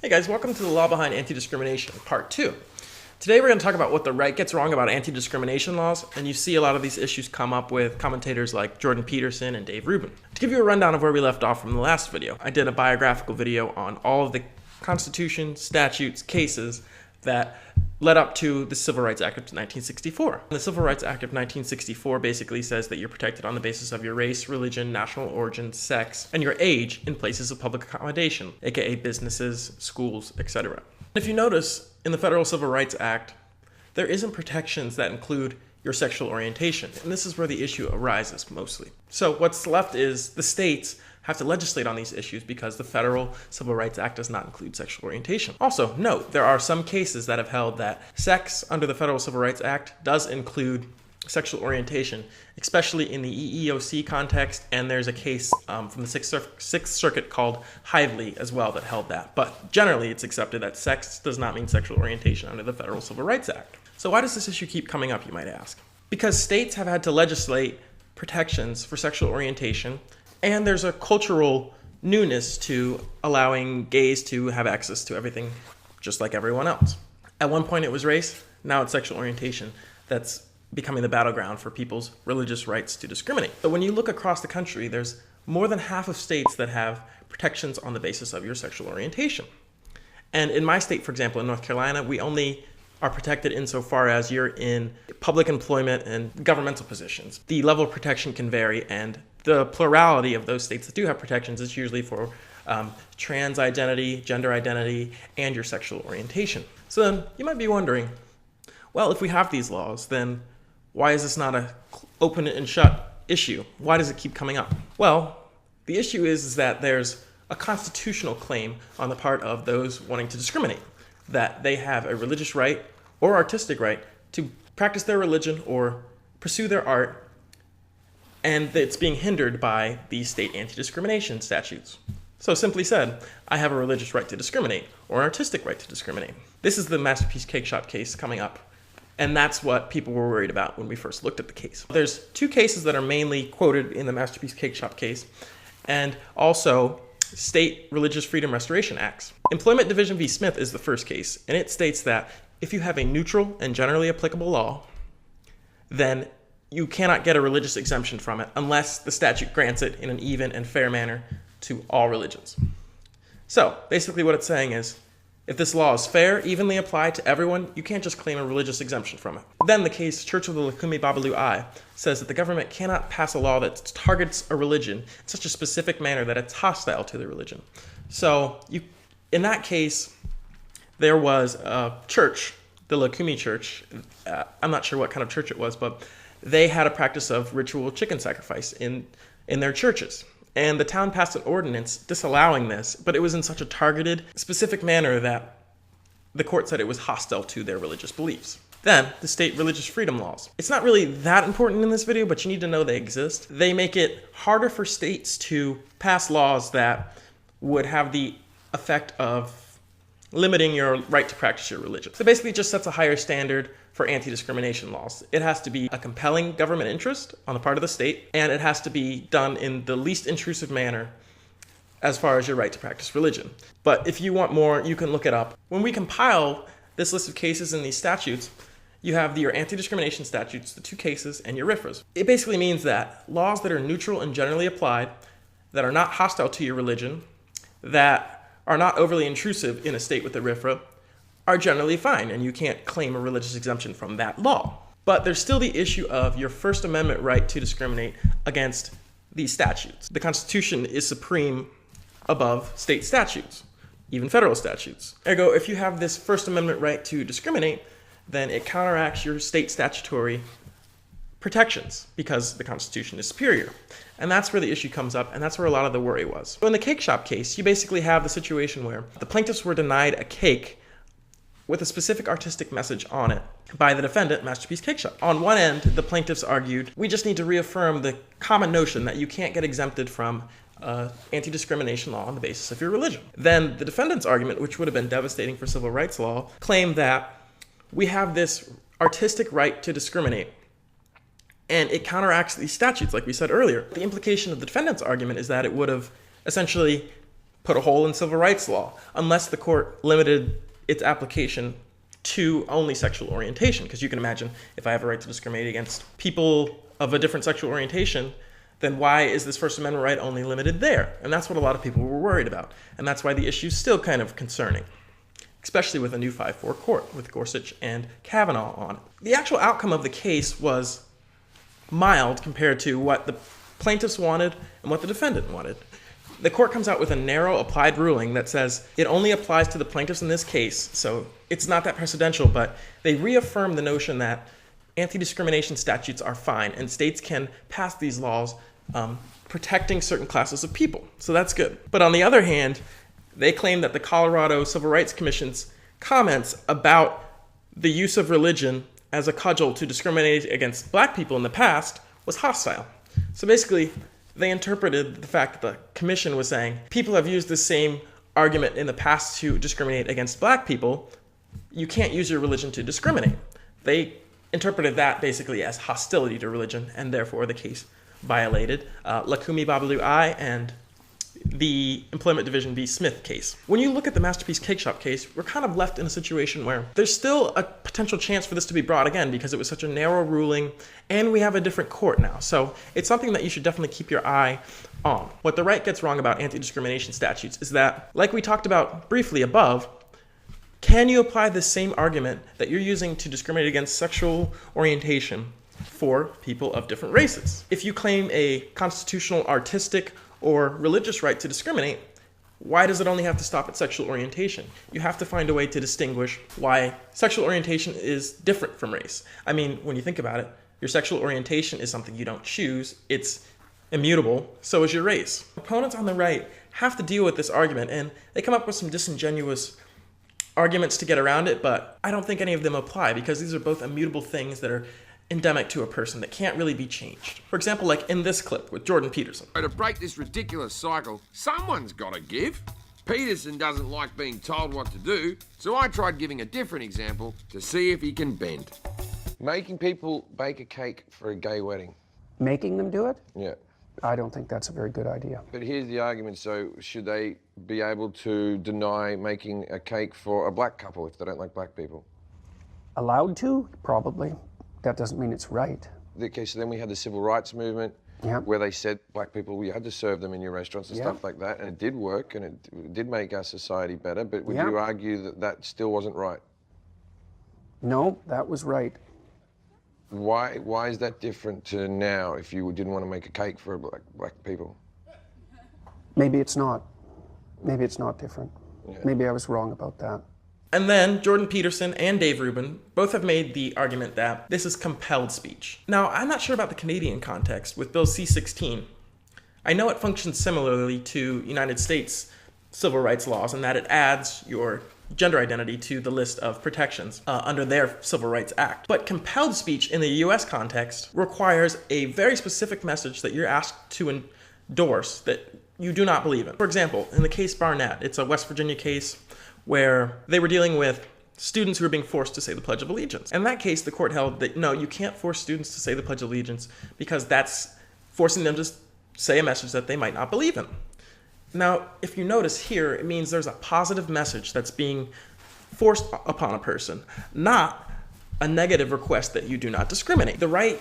Hey guys, welcome to the Law Behind Anti-Discrimination, Part 2. Today we're going to talk about what the right gets wrong about anti-discrimination laws, and you see a lot of these issues come up with commentators like Jordan Peterson and Dave Rubin. To give you a rundown of where we left off from the last video, I did a biographical video on all of the Constitution, statutes, cases that led up to the Civil Rights Act of 1964. The Civil Rights Act of 1964 basically says that you're protected on the basis of your race, religion, national origin, sex, and your age in places of public accommodation, aka businesses, schools, etc. If you notice, in the Federal Civil Rights Act, there isn't protections that include your sexual orientation, and this is where the issue arises mostly. So what's left is the states have to legislate on these issues because the Federal Civil Rights Act does not include sexual orientation. Also, note, there are some cases that have held that sex under the Federal Civil Rights Act does include sexual orientation, especially in the EEOC context, and there's a case from the Sixth Circuit called Hively as well that held that. But generally, it's accepted that sex does not mean sexual orientation under the Federal Civil Rights Act. So why does this issue keep coming up, you might ask? Because states have had to legislate protections for sexual orientation, and there's a cultural newness to allowing gays to have access to everything just like everyone else. At one point it was race, now it's sexual orientation that's becoming the battleground for people's religious rights to discriminate. But when you look across the country, there's more than half of states that have protections on the basis of your sexual orientation. And in my state, for example, in North Carolina, we only are protected insofar as you're in public employment and governmental positions. The level of protection can vary, and the plurality of those states that do have protections is usually for trans identity, gender identity, and your sexual orientation. So then you might be wondering, well, if we have these laws, then why is this not an open and shut issue? Why does it keep coming up? Well, the issue is that there's a constitutional claim on the part of those wanting to discriminate, that they have a religious right or artistic right to practice their religion or pursue their art, and it's being hindered by the state anti-discrimination statutes. So simply said, I have a religious right to discriminate or an artistic right to discriminate. This is the Masterpiece Cake Shop case coming up, and that's what people were worried about when we first looked at the case. There's two cases that are mainly quoted in the Masterpiece Cake Shop case, and also state religious freedom restoration acts. Employment Division v. Smith is the first case, and it states that if you have a neutral and generally applicable law, then you cannot get a religious exemption from it unless the statute grants it in an even and fair manner to all religions. So basically what it's saying is, if this law is fair, evenly applied to everyone, you can't just claim a religious exemption from it. Then the case Church of the Lukumi Babalu Aye says that the government cannot pass a law that targets a religion in such a specific manner that it's hostile to the religion. So in that case, there was a church, the Lukumi Church. I'm not sure what kind of church it was, but they had a practice of ritual chicken sacrifice in their churches. And the town passed an ordinance disallowing this, but it was in such a targeted, specific manner that the court said it was hostile to their religious beliefs. Then, the state religious freedom laws. It's not really that important in this video, but you need to know they exist. They make it harder for states to pass laws that would have the effect of limiting your right to practice your religion. So basically it just sets a higher standard for anti-discrimination laws. It has to be a compelling government interest on the part of the state, and it has to be done in the least intrusive manner as far as your right to practice religion. But if you want more, you can look it up. When we compile this list of cases in these statutes, you have your anti-discrimination statutes, the two cases, and your RFRAs. It basically means that laws that are neutral and generally applied, that are not hostile to your religion, that are not overly intrusive in a state with a RFRA, are generally fine, and you can't claim a religious exemption from that law. But there's still the issue of your First Amendment right to discriminate against these statutes. The Constitution is supreme above state statutes, even federal statutes. Ergo, if you have this First Amendment right to discriminate, then it counteracts your state statutory protections because the Constitution is superior. And that's where the issue comes up, and that's where a lot of the worry was. So in the cake shop case, you basically have the situation where the plaintiffs were denied a cake with a specific artistic message on it by the defendant, Masterpiece Cake Shop. On one end, the plaintiffs argued, we just need to reaffirm the common notion that you can't get exempted from anti-discrimination law on the basis of your religion. Then the defendant's argument, which would have been devastating for civil rights law, claimed that we have this artistic right to discriminate, and it counteracts these statutes, like we said earlier. The implication of the defendant's argument is that it would have essentially put a hole in civil rights law unless the court limited its application to only sexual orientation. Because you can imagine, if I have a right to discriminate against people of a different sexual orientation, then why is this First Amendment right only limited there? And that's what a lot of people were worried about. And that's why the issue is still kind of concerning, especially with a new 5-4 court with Gorsuch and Kavanaugh on it. The actual outcome of the case was mild compared to what the plaintiffs wanted and what the defendant wanted. The court comes out with a narrow applied ruling that says it only applies to the plaintiffs in this case, so it's not that precedential, but they reaffirm the notion that anti-discrimination statutes are fine and states can pass these laws protecting certain classes of people. So that's good. But on the other hand, they claim that the Colorado Civil Rights Commission's comments about the use of religion as a cudgel to discriminate against black people in the past was hostile. So basically, they interpreted the fact that the commission was saying people have used the same argument in the past to discriminate against black people. You can't use your religion to discriminate. They interpreted that basically as hostility to religion, and therefore the case violated Lukumi Babalu Aye and the Employment Division v. Smith case. When you look at the Masterpiece Cake Shop case, we're kind of left in a situation where there's still a potential chance for this to be brought again because it was such a narrow ruling and we have a different court now. So it's something that you should definitely keep your eye on. What the right gets wrong about anti-discrimination statutes is that, like we talked about briefly above, can you apply the same argument that you're using to discriminate against sexual orientation for people of different races? If you claim a constitutional, artistic, or religious right to discriminate, why does it only have to stop at sexual orientation? You have to find a way to distinguish why sexual orientation is different from race. I mean, when you think about it, your sexual orientation is something you don't choose. It's immutable. So is your race. Opponents on the right have to deal with this argument, and they come up with some disingenuous arguments to get around it, but I don't think any of them apply because these are both immutable things that are endemic to a person that can't really be changed. For example, like in this clip with Jordan Peterson. To break this ridiculous cycle, someone's got to give. Peterson doesn't like being told what to do, so I tried giving a different example to see if he can bend. Making people bake a cake for a gay wedding. Making them do it? Yeah. I don't think that's a very good idea. But here's the argument, so should they be able to deny making a cake for a black couple if they don't like black people? Allowed to? Probably. That doesn't mean it's right. Okay, so then we had the civil rights movement where they said black people, you had to serve them in your restaurants and stuff like that, and it did work and it did make our society better, but would you argue that that still wasn't right? No, that was right. Why is that different to now if you didn't want to make a cake for black people? Maybe it's not. Maybe it's not different. Yeah. Maybe I was wrong about that. And then Jordan Peterson and Dave Rubin both have made the argument that this is compelled speech. Now, I'm not sure about the Canadian context with Bill C-16. I know it functions similarly to United States civil rights laws in that it adds your gender identity to the list of protections under their Civil Rights Act. But compelled speech in the US context requires a very specific message that you're asked to endorse that you do not believe in. For example, in the case Barnett, it's a West Virginia case where they were dealing with students who were being forced to say the Pledge of Allegiance. In that case, the court held that, no, you can't force students to say the Pledge of Allegiance because that's forcing them to say a message that they might not believe in. Now, if you notice here, it means there's a positive message that's being forced upon a person, not a negative request that you do not discriminate. The right,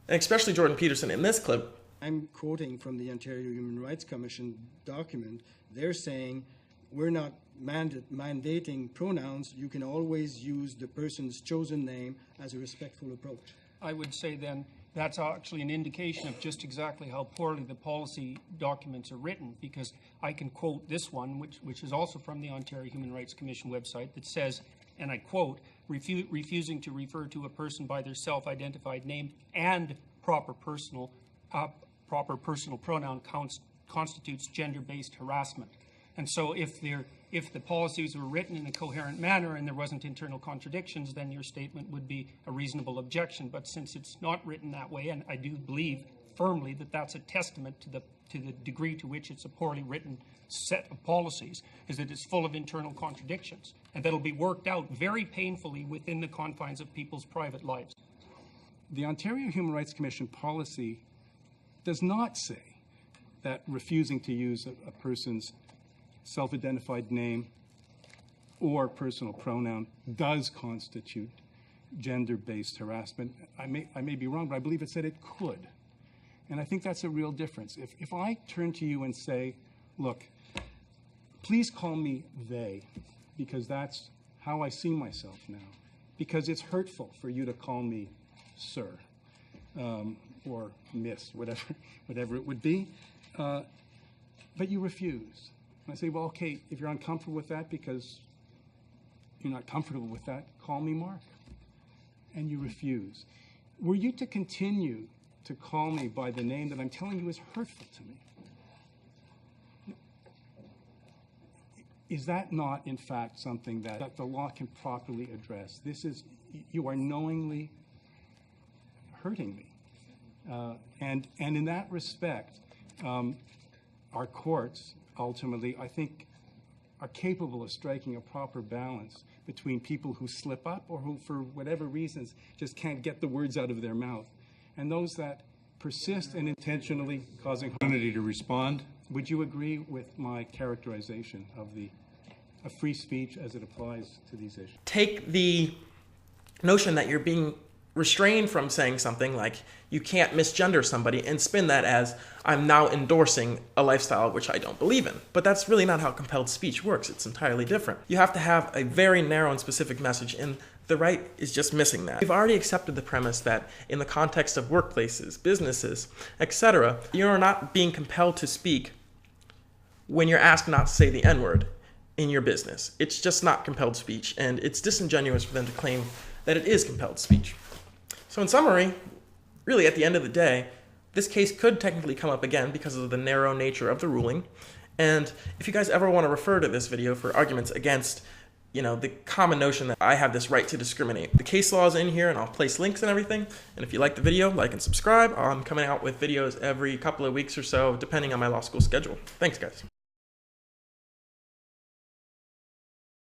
and especially Jordan Peterson in this clip, I'm quoting from the Ontario Human Rights Commission document. They're saying we're not mandating pronouns. You can always use the person's chosen name as a respectful approach. I would say then that's actually an indication of just exactly how poorly the policy documents are written, because I can quote this one, which is also from the Ontario Human Rights Commission website, that says, and I quote, refusing to refer to a person by their self-identified name and proper personal pronoun constitutes gender-based harassment. And so if the policies were written in a coherent manner and there wasn't internal contradictions, then your statement would be a reasonable objection. But since it's not written that way, and I do believe firmly that that's a testament to the degree to which it's a poorly written set of policies, is that it's full of internal contradictions, and that'll be worked out very painfully within the confines of people's private lives. The Ontario Human Rights Commission policy does not say that refusing to use a person's self-identified name or personal pronoun does constitute gender-based harassment. I may be wrong, but I believe it said it could. And I think that's a real difference. If I turn to you and say, look, please call me they, because that's how I see myself now, because it's hurtful for you to call me sir or miss, whatever it would be, but you refuse. And I say, well, okay, if you're uncomfortable with that because you're not comfortable with that, call me Mark. And you refuse. Were you to continue to call me by the name that I'm telling you is hurtful to me, is that not, in fact, something that the law can properly address? You are knowingly hurting me. And in that respect, our courts ultimately, I think, are capable of striking a proper balance between people who slip up or who, for whatever reasons, just can't get the words out of their mouth, and those that persist in intentionally causing harm. Opportunity to respond. Would you agree with my characterization of free speech as it applies to these issues? Take the notion that you're being restrained from saying something like you can't misgender somebody and spin that as I'm now endorsing a lifestyle which I don't believe in. But that's really not how compelled speech works. It's entirely different. You have to have a very narrow and specific message, and the right is just missing that. We've already accepted the premise that in the context of workplaces, businesses, etc., you're not being compelled to speak when you're asked not to say the N-word in your business. It's just not compelled speech, and it's disingenuous for them to claim that it is compelled speech. So in summary, really at the end of the day, this case could technically come up again because of the narrow nature of the ruling. And if you guys ever want to refer to this video for arguments against, the common notion that I have this right to discriminate, the case law is in here and I'll place links and everything. And if you like the video, like and subscribe. I'm coming out with videos every couple of weeks or so, depending on my law school schedule. Thanks, guys.